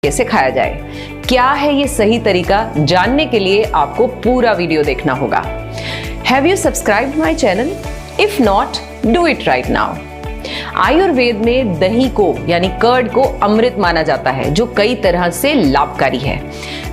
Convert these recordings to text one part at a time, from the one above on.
कैसे खाया जाए। क्या है ये सही तरीका, जानने के लिए आपको पूरा वीडियो देखना होगा। Have you subscribed my channel? If not, do it right now. Ayurveda में दही को यानी कर्ड को अमृत माना जाता है, जो कई तरह से लाभकारी है।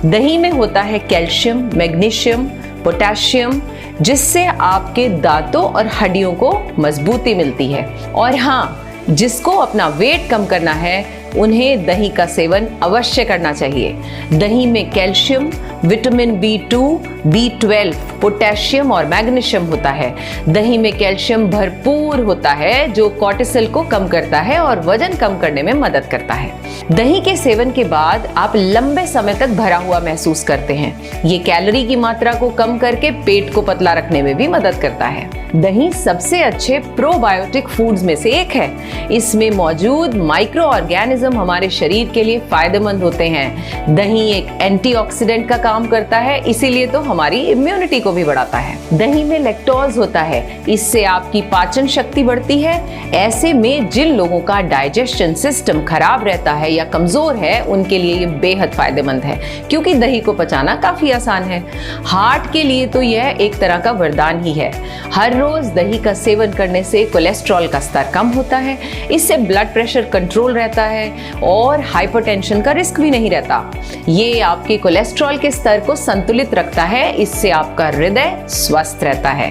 दही में होता है कैल्शियम, मैग्नीशियम, पोटेशियम, जिससे आपके दांतों और हड्डियों को मजबूती मिलती है। और हाँ, जिसको अपना वेट कम करना है उन्हें दही का सेवन अवश्य करना चाहिए। दही में calcium, vitamin B2, B12, potassium और मैग्नीशियम होता है। दही में कैल्शियम भरपूर होता है, जो कोर्टिसोल को कम करता है और वजन कम करने में मदद करता है। दही के सेवन के बाद आप लंबे समय तक भरा हुआ महसूस करते हैं। ये कैलोरी की मात्रा को कम करके पेट को पतला रखने में भी मदद करता है। दही सबसे अच्छे प्रोबायोटिक फूड्स में से एक है। इसमें मौजूद माइक्रो ऑर्गेनिज्म हमारे शरीर के लिए फायदेमंद होते हैं। दही एक एंटीऑक्सीडेंट का काम करता है, इसीलिए तो हमारी इम्यूनिटी को भी बढ़ाता है। दही में लैक्टोज होता है, इससे आपकी पाचन शक्ति बढ़ती है। ऐसे में जिन लोगों का डाइजेशन सिस्टम खराब रहता है या कमजोर है, उनके लिए ये बेहद फायदेमंद है, क्योंकि दही को पचाना काफी आसान है। हार्ट के लिए तो यह एक तरह का वरदान ही है। हर रोज दही का सेवन करने से कोलेस्ट्रॉल का स्तर कम होता है, इससे ब्लड प्रेशर कंट्रोल रहता है और हाइपरटेंशन का रिस्क भी नहीं रहता। ये आपके कोलेस्ट्रॉल के स्तर को संतुलित रखता है, इससे आपका हृदय स्वस्थ रहता है।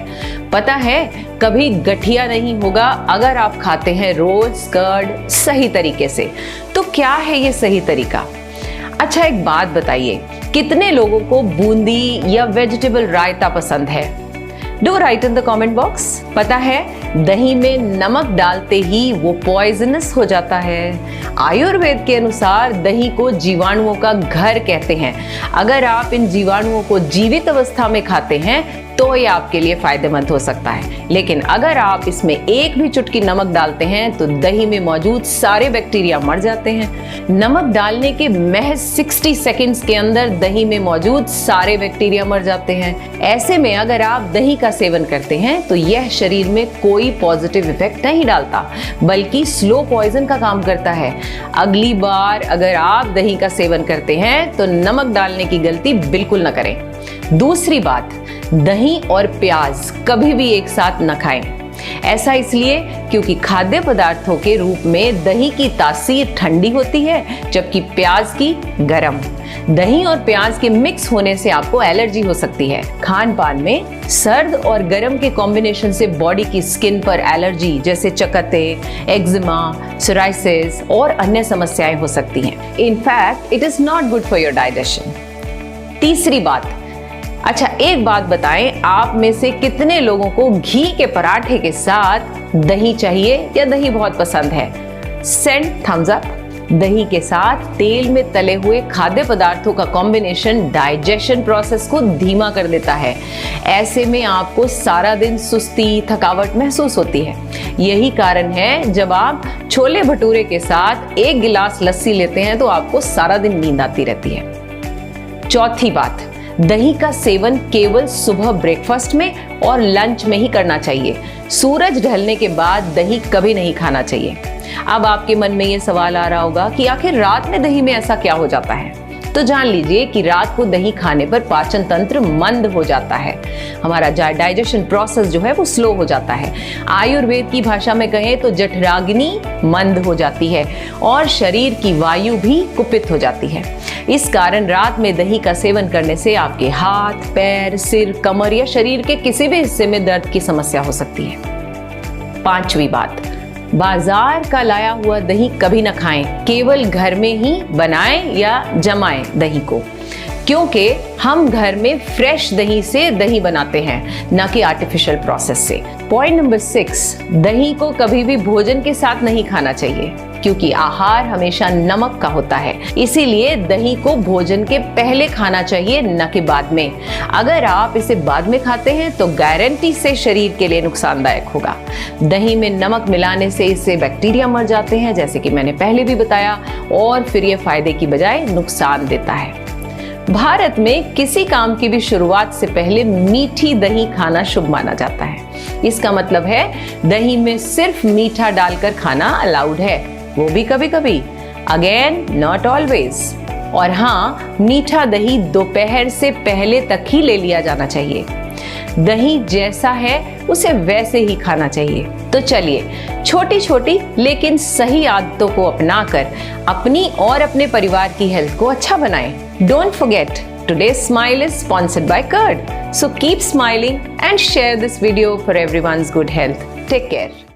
पता है, कभी गठिया नहीं होगा अगर आप खाते हैं रोज कर्ड सही तरीके से। तो क्या है ये सही तरीका? अच्छा, एक बात बताइए, कितने लोगों को बूंदी या वेजिटेबल रायता पसंद है? Do right in the comment box. पता है, दही में नमक डालते ही वो पॉइजनस हो जाता है। आयुर्वेद के अनुसार दही को जीवाणुओं का घर कहते हैं। अगर आप इन जीवाणुओं को जीवित अवस्था में खाते हैं तो ये आपके लिए फायदेमंद हो सकता है, लेकिन अगर आप इसमें एक भी चुटकी नमक डालते हैं तो दही में मौजूद सारे बैक्टीरिया मर जाते हैं। नमक डालने के महज 60 सेकंड्स के अंदर दही में मौजूद सारे बैक्टीरिया मर जाते हैं। ऐसे में अगर आप दही का सेवन करते हैं तो यह शरीर में कोई पॉजिटिव इफेक्ट नहीं डालता, बल्कि स्लो पॉइजन का काम करता है। अगली बार अगर आप दही का सेवन करते हैं तो नमक डालने की गलती बिल्कुल न करें। दूसरी बात, दही और प्याज कभी भी एक साथ न खाएं। ऐसा इसलिए क्योंकि खाद्य पदार्थों के रूप में दही की तासीर ठंडी होती है, जबकि प्याज की गर्म। दही और प्याज के मिक्स होने से आपको एलर्जी हो सकती है। खान पान में सर्द और गर्म के कॉम्बिनेशन से बॉडी की स्किन पर एलर्जी जैसे चकत्ते, एक्जिमा, सोराइसिस और अन्य समस्याएं हो सकती हैं। In fact it is not good for your digestion. तीसरी बात, अच्छा एक बात बताएं, आप में से कितने लोगों को घी के पराठे के साथ दही चाहिए या दही बहुत पसंद है? Send thumbs up. दही के साथ तेल में तले हुए खाद्य पदार्थों का कॉम्बिनेशन डाइजेशन प्रोसेस को धीमा कर देता है। ऐसे में आपको सारा दिन सुस्ती, थकावट महसूस होती है। यही कारण है जब आप छोले भटूरे के साथ एक गिलास लस्सी लेते हैं तो आपको सारा दिन नींद आती रहती है। चौथी बात, दही का सेवन केवल सुबह ब्रेकफास्ट में और लंच में ही करना चाहिए। सूरज ढलने के बाद दही कभी नहीं खाना चाहिए। अब आपके मन में ये सवाल आ रहा होगा कि आखिर रात में दही में ऐसा क्या हो जाता है? तो जान लीजिए कि रात को दही खाने पर पाचन तंत्र मंद हो जाता है। हमारा डाइजेशन प्रोसेस जो है वो स्लो हो जाता है। आयुर्वेद की भाषा में कहें तो जठराग्नि मंद हो जाती है और शरीर की वायु भी कुपित हो जाती है। इस कारण रात में दही का सेवन करने से आपके हाथ, पैर, सिर, कमर या शरीर के किसी भी हिस्से में दर्द की समस्या हो सकती है। पांचवी बात, बाजार का लाया हुआ दही कभी न खाएं। केवल घर में ही बनाएं या जमाएं दही को, क्योंकि हम घर में फ्रेश दही से दही बनाते हैं, न कि आर्टिफिशियल प्रोसेस से। पॉइंट नंबर 6, दही को कभी भी भोजन के साथ नहीं खाना चाहिए, क्योंकि आहार हमेशा नमक का होता है। इसीलिए दही को भोजन के पहले खाना चाहिए, न कि बाद में। अगर आप इसे बाद में खाते हैं तो गारंटी से शरीर के लिए नुकसानदायक होगा। दही में नमक मिलाने से इससे बैक्टीरिया मर जाते हैं, जैसे कि मैंने पहले भी बताया, और फिर ये फायदे की बजाय नुकसान देता है। भारत में किसी काम की भी शुरुआत से पहले मीठी दही खाना शुभ माना जाता है। इसका मतलब है दही में सिर्फ मीठा डालकर खाना अलाउड है, वो भी कभी कभी। Again, not always. और हाँ, मीठा दही दोपहर से पहले तक ही ले लिया जाना चाहिए। दही जैसा है उसे वैसे ही खाना चाहिए। तो चलिए छोटी छोटी लेकिन सही आदतों को अपनाकर अपनी और अपने परिवार की हेल्थ को अच्छा बनाएं। Don't forget, today's smile is sponsored by Curd. So keep smiling and share this video for everyone's good health. Take care.